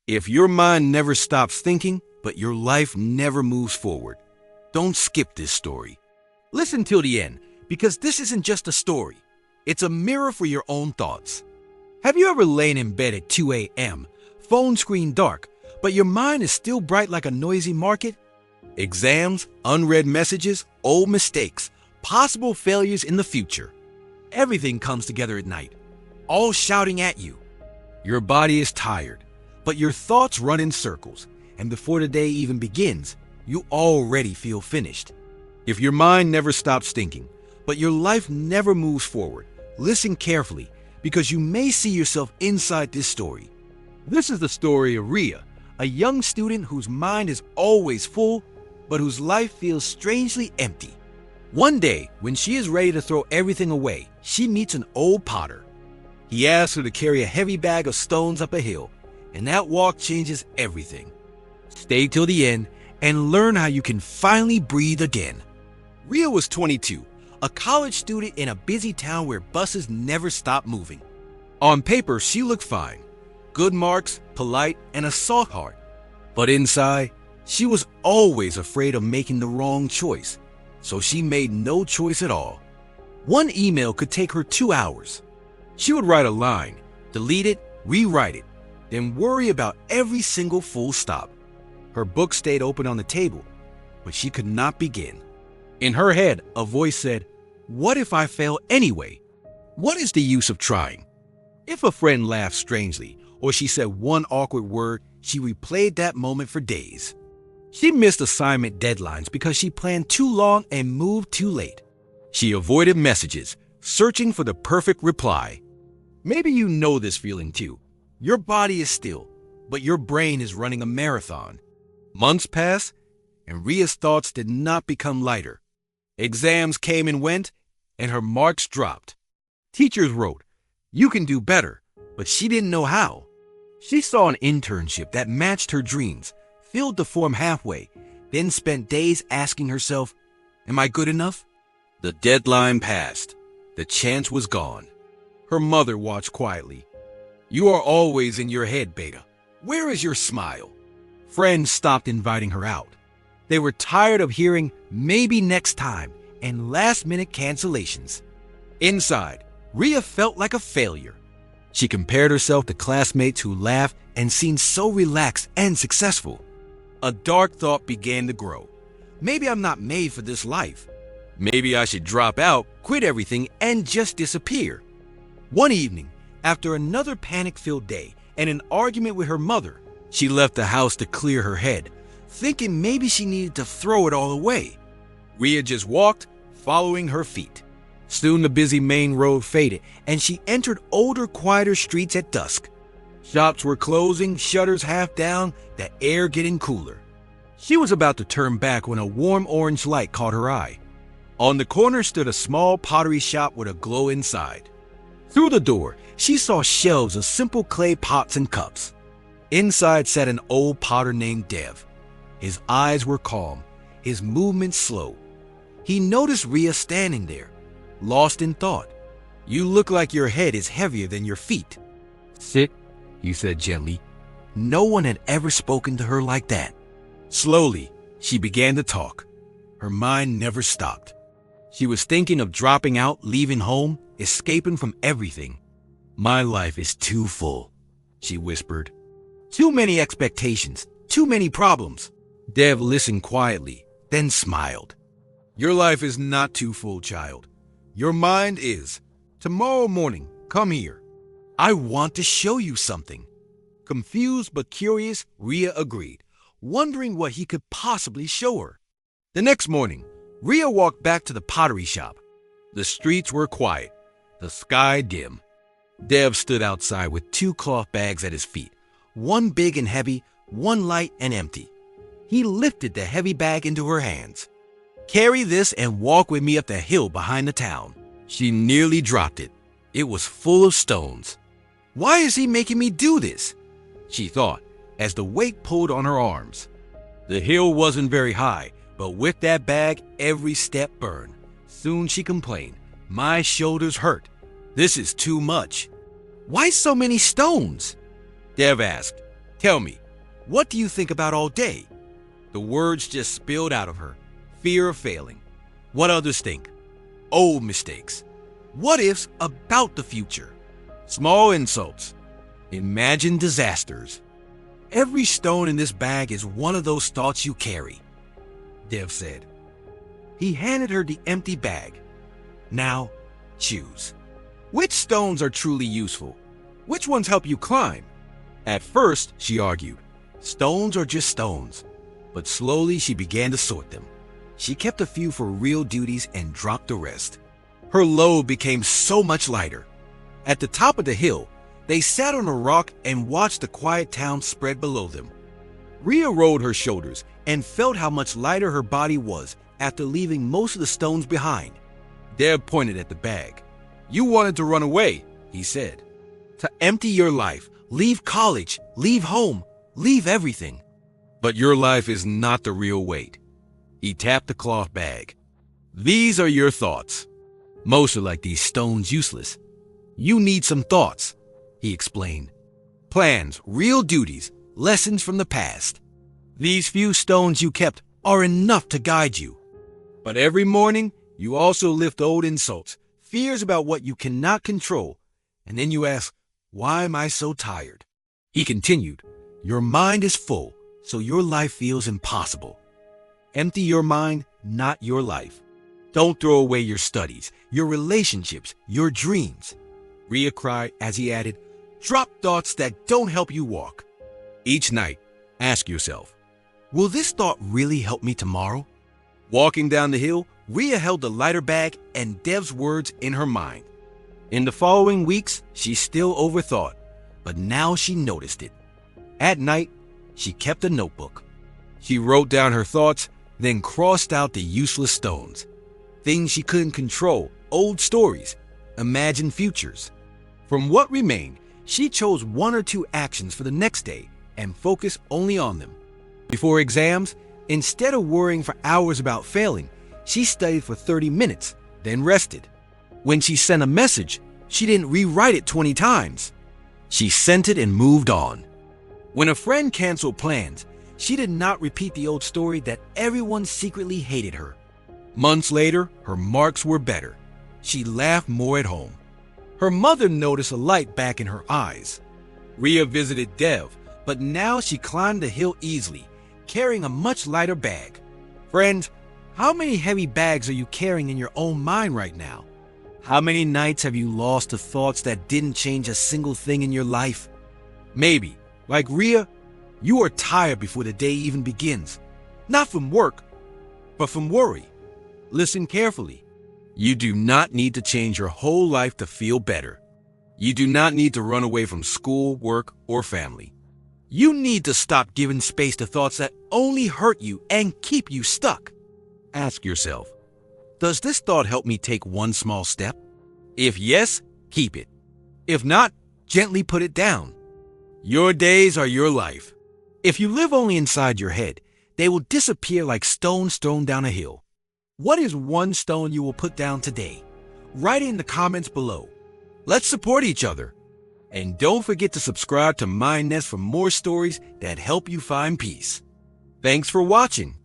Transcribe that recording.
If your mind never stops thinking, but your life never moves forward, don't skip this story. Listen till the end, because this isn't just a story. It's a mirror for your own thoughts. Have you ever lain in bed at 2 a.m., phone screen dark, but your mind is still bright like a noisy market? Exams, unread messages, old mistakes, possible failures in the future. Everything comes together at night, all shouting at you. Your body is tired, but your thoughts run in circles, and before the day even begins, you already feel finished. If your mind never stops thinking, but your life never moves forward, listen carefully, because you may see yourself inside this story. This is the story of Ria, a young student whose mind is always full, but whose life feels strangely empty. One day, when she is ready to throw everything away, she meets an old potter. He asks her to carry a heavy bag of stones up a hill, and that walk changes everything. Stay till the end and learn how you can finally breathe again. Ria was 22, a college student in a busy town where buses never stop moving. On paper, she looked fine. Good marks, polite, and a soft heart. But inside, she was always afraid of making the wrong choice, so she made no choice at all. One email could take her 2 hours. She would write a line, delete it, rewrite it, then worry about every single full stop. Her book stayed open on the table, but she could not begin. In her head, a voice said, "What if I fail anyway? What is the use of trying?" If a friend laughed strangely, or she said one awkward word, she replayed that moment for days. She missed assignment deadlines because she planned too long and moved too late. She avoided messages, searching for the perfect reply. Maybe you know this feeling too. Your body is still, but your brain is running a marathon. Months passed, and Ria's thoughts did not become lighter. Exams came and went, and her marks dropped. Teachers wrote, "You can do better," but she didn't know how. She saw an internship that matched her dreams, filled the form halfway, then spent days asking herself, "Am I good enough?" The deadline passed. The chance was gone. Her mother watched quietly. "You are always in your head, Beta. Where is your smile?" Friends stopped inviting her out. They were tired of hearing "maybe next time" and last-minute cancellations. Inside, Ria felt like a failure. She compared herself to classmates who laughed and seemed so relaxed and successful. A dark thought began to grow. Maybe I'm not made for this life. Maybe I should drop out, quit everything, and just disappear. One evening, after another panic-filled day and an argument with her mother, she left the house to clear her head, thinking maybe she needed to throw it all away. Ria just walked, following her feet. Soon the busy main road faded, and she entered older, quieter streets at dusk. Shops were closing, shutters half down, the air getting cooler. She was about to turn back when a warm orange light caught her eye. On the corner stood a small pottery shop with a glow inside. Through the door, she saw shelves of simple clay pots and cups. Inside sat an old potter named Dev. His eyes were calm, his movements slow. He noticed Ria standing there, lost in thought. "You look like your head is heavier than your feet." "Sit," he said gently. No one had ever spoken to her like that. Slowly, she began to talk. Her mind never stopped. She was thinking of dropping out, leaving home, escaping from everything. "My life is too full," she whispered. "Too many expectations, too many problems." Dev listened quietly, then smiled. "Your life is not too full, child. Your mind is. Tomorrow morning, come here. I want to show you something." Confused but curious, Ria agreed, wondering what he could possibly show her. The next morning, Ria walked back to the pottery shop. The streets were quiet, the sky dim. Dev stood outside with 2 cloth bags at his feet, one big and heavy, one light and empty. He lifted the heavy bag into her hands. "Carry this and walk with me up the hill behind the town." She nearly dropped it. It was full of stones. "Why is he making me do this?" she thought, as the weight pulled on her arms. The hill wasn't very high, but with that bag, every step burned. Soon she complained, "My shoulders hurt. This is too much." "Why so many stones?" Dev asked. Tell me, what do you think about all day? The words just spilled out of her. Fear of failing. What others think. Old mistakes. What ifs about the future. Small insults. Imagined disasters. Every stone in this bag is one of those thoughts you carry, Dev said. He handed her the empty bag. Now, choose. Which stones are truly useful? Which ones help you climb? At first, she argued, stones are just stones. But slowly she began to sort them. She kept a few for real duties and dropped the rest. Her load became so much lighter. At the top of the hill, they sat on a rock and watched the quiet town spread below them. Rhea rolled her shoulders and felt how much lighter her body was after leaving most of the stones behind. Deb pointed at the bag. You wanted to run away, he said. To empty your life, leave college, leave home, leave everything. But your life is not the real weight. He tapped the cloth bag. These are your thoughts. Most are like these stones useless. You need some thoughts, he explained. Plans, real duties, lessons from the past. These few stones you kept are enough to guide you. But every morning, you also lift old insults, fears about what you cannot control, and then you ask, why am I so tired? He continued, your mind is full, so your life feels impossible. Empty your mind, not your life. Don't throw away your studies, your relationships, your dreams. Rhea cried as he added, drop thoughts that don't help you walk. Each night, ask yourself, will this thought really help me tomorrow? Walking down the hill, Rhea held the lighter bag and Dev's words in her mind. In the following weeks, she still overthought, but now she noticed it. At night, she kept a notebook. She wrote down her thoughts, then crossed out the useless stones. Things she couldn't control, old stories, imagined futures. From what remained, she chose 1 or 2 actions for the next day and focused only on them. Before exams, instead of worrying for hours about failing, she studied for 30 minutes, then rested. When she sent a message, she didn't rewrite it 20 times. She sent it and moved on. When a friend canceled plans, she did not repeat the old story that everyone secretly hated her. Months later, her marks were better. She laughed more at home. Her mother noticed a light back in her eyes. Rhea visited Dev, but now she climbed the hill easily, carrying a much lighter bag. Friends, how many heavy bags are you carrying in your own mind right now? How many nights have you lost to thoughts that didn't change a single thing in your life? Maybe, like Rhea, you are tired before the day even begins. Not from work, but from worry. Listen carefully. You do not need to change your whole life to feel better. You do not need to run away from school, work, or family. You need to stop giving space to thoughts that only hurt you and keep you stuck. Ask yourself, does this thought help me take one small step? If yes, keep it. If not, gently put it down. Your days are your life. If you live only inside your head, they will disappear like stones thrown down a hill. What is one stone you will put down today? Write it in the comments below. Let's support each other. And don't forget to subscribe to MindNest for more stories that help you find peace. Thanks for watching.